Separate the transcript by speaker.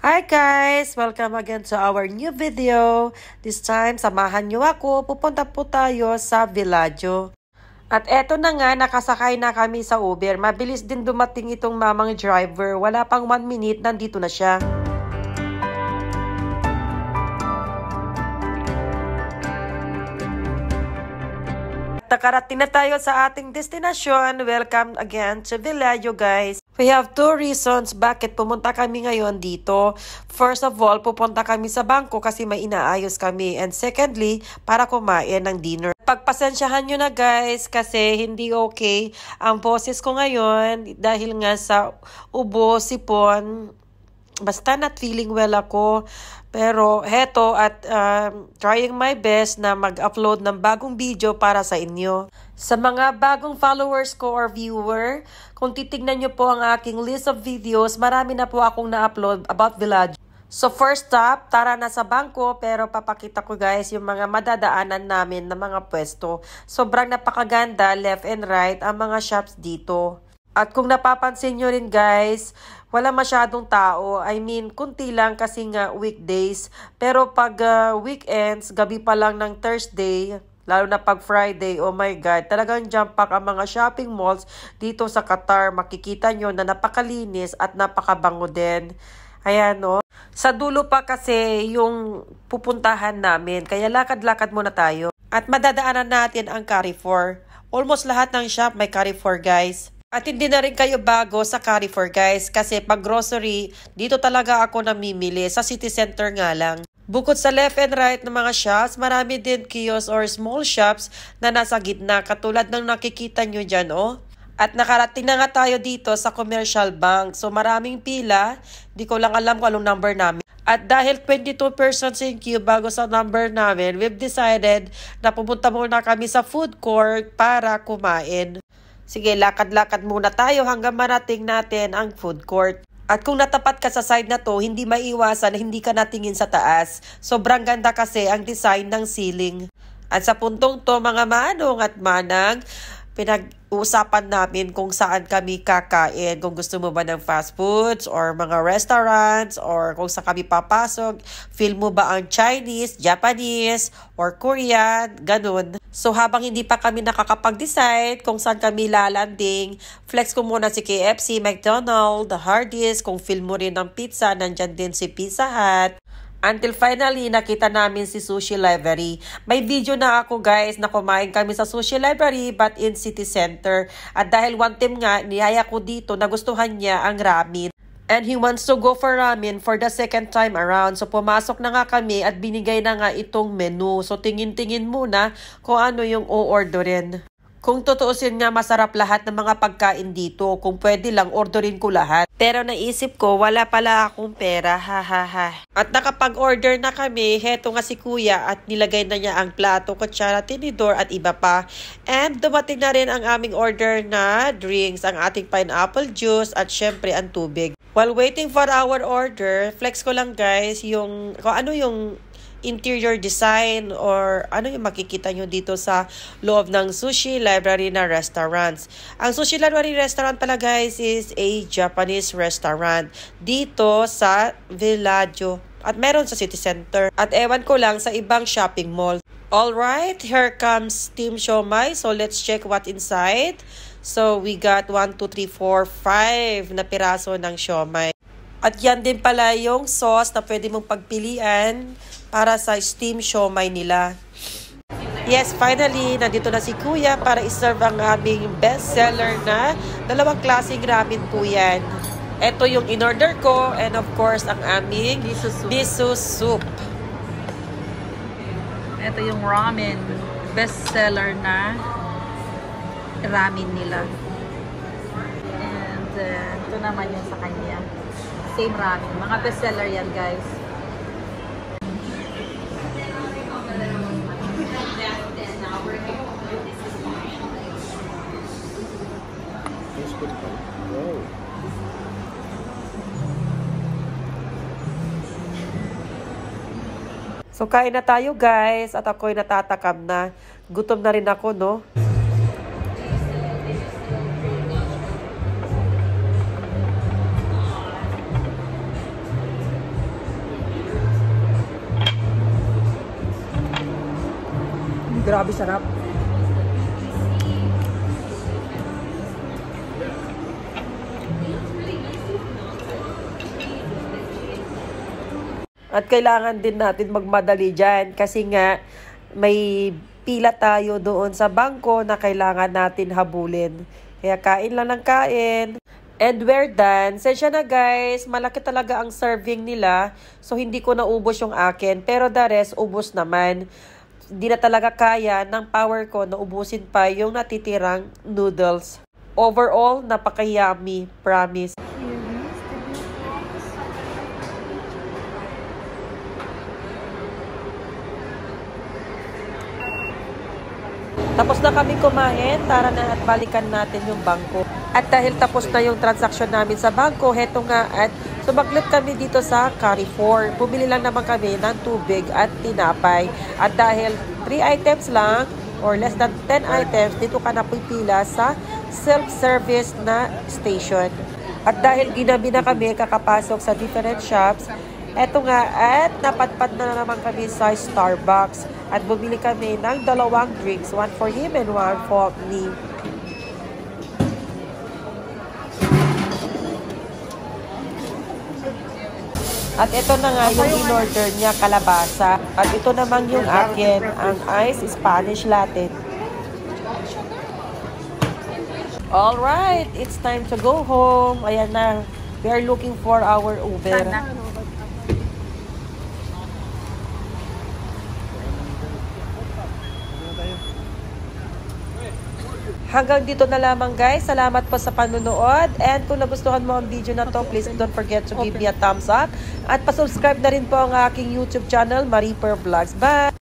Speaker 1: Hi guys! Welcome again to our new video. This time, samahan nyo ako. Pupunta po tayo sa Villaggio. At eto na nga, nakasakay na kami sa Uber. Mabilis din dumating itong mamang driver. Wala pang 1 minute, nandito na siya. Nakarating na tayo sa ating destinasyon. Welcome again to Villaggio, guys. We have 2 reasons bakit pumunta kami ngayon dito. First of all, pupunta kami sa bangko kasi may inaayos kami. And secondly, para kumain ng dinner. Pagpasensyahan nyo na guys kasi hindi okay ang boses ko ngayon dahil nga sa ubo, sipon. Basta not feeling well ako. Pero heto at trying my best na mag-upload ng bagong video para sa inyo. Sa mga bagong followers ko or viewer, kung titignan nyo po ang aking list of videos, marami na po akong na-upload about Villaggio. So first stop, tara na sa bangko, pero papakita ko guys yung mga madadaanan namin na mga pwesto. Sobrang napakaganda, left and right, ang mga shops dito. At kung napapansin nyo rin guys, wala masyadong tao. I mean, kunti lang kasi nga weekdays. Pero pag weekends, gabi pa lang ng Thursday, lalo na pag Friday, oh my God, talagang jump pack ang mga shopping malls dito sa Qatar. Makikita nyo na napakalinis at napakabango din. Ayan no. Sa dulo pa kasi yung pupuntahan namin, kaya lakad-lakad muna tayo. At madadaanan natin ang Carrefour. Almost lahat ng shop may Carrefour guys. At hindi na rin kayo bago sa Carrefour guys kasi pag grocery, dito talaga ako namimili sa city center nga lang. Bukod sa left and right ng mga shops, marami din kiosk or small shops na nasa gitna katulad ng nakikita nyo dyan oh. At nakarating na nga tayo dito sa commercial bank. So maraming pila, di ko lang alam kung anong number namin. At dahil 22 persons in queue bago sa number namin, we've decided na pumunta muna kami sa food court para kumain. Sige, lakad-lakad muna tayo hanggang marating natin ang food court. At kung natapat ka sa side na to, hindi maiiwasan na hindi ka natingin sa taas. Sobrang ganda kasi ang design ng ceiling. At sa puntong to, mga manong at manang, pinag-uusapan namin kung saan kami kakain. Kung gusto mo ba ng fast foods or mga restaurants or kung saan kami papasok. Feel mo ba ang Chinese, Japanese or Korean, ganun. So habang hindi pa kami nakakapag-decide kung saan kami lalanding, flex ko muna si KFC, McDonald's, The Hardee's. Kung feel mo rin ng pizza, nandyan din si Pizza Hut. Until finally, nakita namin si Sushi Library. May video na ako guys na kumain kami sa Sushi Library but in city center. At dahil one time nga, niyaya ko dito, nagustuhan niya ang ramen. And he wants to go for ramen for the second time around. So pumasok na nga kami at binigay na nga itong menu. So tingin-tingin muna kung ano yung o-orderin. Kung tutuusin nga masarap lahat ng mga pagkain dito, kung pwede lang orderin ko lahat. Pero naisip ko wala pala akong pera, ha. At nakapag-order na kami, heto nga si kuya at nilagay na niya ang plato, kutsara, tinidor at iba pa. And dumating na rin ang aming order na drinks, ang ating pineapple juice at syempre ang tubig. While waiting for our order, flex ko lang guys yung kung ano yung interior design or ano yung makikita nyo dito sa loob ng Sushi Library na restaurants. Ang Sushi Library restaurant pala guys is a Japanese restaurant dito sa Villaggio at meron sa city center at ewan ko lang sa ibang shopping mall. Alright, here comes Steam Siomai. So let's check what inside. So we got 1, 2, 3, 4, 5 na piraso ng siomai. At yan din pala yung sauce na pwede mong pagpilian para sa steam siomai nila. Yes, finally, nandito na si Kuya para iserve ang aming bestseller na dalawang klaseng ramen po yan. Ito yung in-order ko and of course ang aming miso soup.
Speaker 2: Ito yung ramen, bestseller na ramen nila. And ito naman yung sa kanya. Same ramen. Mga bestseller yan guys.
Speaker 1: So kain na tayo guys at ako'y natatakam na. Gutom na rin ako no. Grabe sarap. At kailangan din natin magmadali dyan kasi nga may pila tayo doon sa bangko na kailangan natin habulin. Kaya kain lang ng kain. And we're done. Sensya na guys, malaki talaga ang serving nila. So hindi ko naubos yung akin. Pero the rest, ubos naman. Hindi na talaga kaya ng power ko na ubusin pa yung natitirang noodles. Overall, napaka-yummy. Promise. Tapos na kami kumain, tara na at balikan natin yung bangko. At dahil tapos na yung transaksyon namin sa bangko, heto nga at sumaglit kami dito sa Carrefour. Bumili lang naman kami ng tubig at tinapay. At dahil 3 items lang or less than 10 items, dito ka na pipila sa self-service na station. At dahil ginabi na kami kakapasok sa different shops, eto nga at napadpad na naman kami sa Starbucks. At bumili kami ng 2 drinks, one for him and one for me. At ito na nga yung in-order niya, kalabasa. At ito naman yung akin, ang ice Spanish latte. Alright, it's time to go home. Ayan na, we are looking for our Uber. Hanggang dito na lamang guys. Salamat po sa panunood. And kung nagustuhan mo ang video na to, please don't forget to give me a thumbs up. At pasubscribe na rin po ang aking YouTube channel, Marie Per Vlogs. Bye!